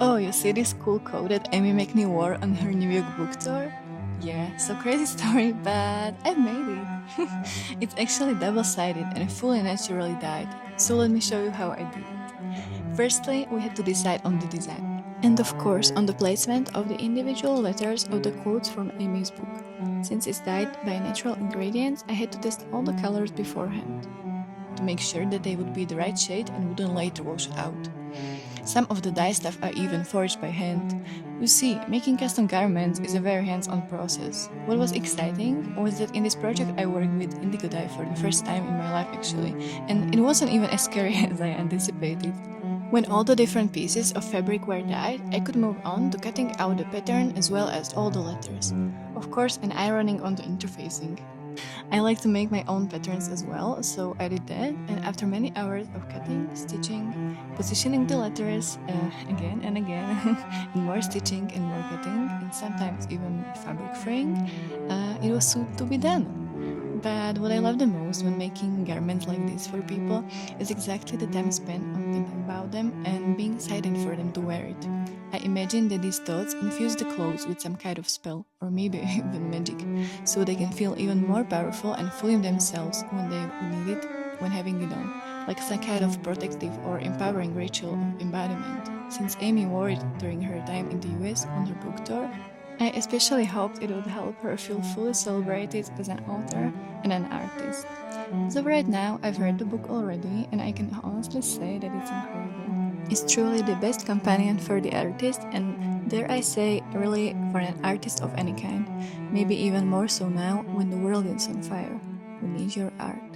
Oh, you see this cool coat that Amie McNee wore on her New York book tour? Yeah, so crazy story, but I made it. It's actually double-sided and fully naturally dyed, so let me show you how I did it. Firstly, we had to decide on the design, and of course on the placement of the individual letters of the quotes from Amy's book. Since it's dyed by natural ingredients, I had to test all the colors beforehand to make sure that they would be the right shade and wouldn't later wash out. Some of the dye stuff are even forged by hand. You see, making custom garments is a very hands-on process. What was exciting was that in this project I worked with indigo dye for the first time in my life actually, and it wasn't even as scary as I anticipated. When all the different pieces of fabric were dyed, I could move on to cutting out the pattern as well as all the letters. Of course, and ironing on the interfacing. I like to make my own patterns as well, so I did that, and after many hours of cutting, stitching, positioning the letters again and again, and more stitching and more cutting, and sometimes even fabric fraying, it was soon to be done. But what I love the most when making garments like this for people is exactly the time spent on thinking about them and being excited for them to wear it. I imagine that these thoughts infuse the clothes with some kind of spell, or maybe even magic, so they can feel even more powerful and fully themselves when they need it, when having it on, like some kind of protective or empowering ritual of embodiment. Since Amie wore it during her time in the US on her book tour, I especially hoped it would help her feel fully celebrated as an author and an artist. So right now, I've read the book already, and I can honestly say that it's incredible. It's truly the best companion for the artist, and dare I say, really for an artist of any kind. Maybe even more so now when the world is on fire. We need your art.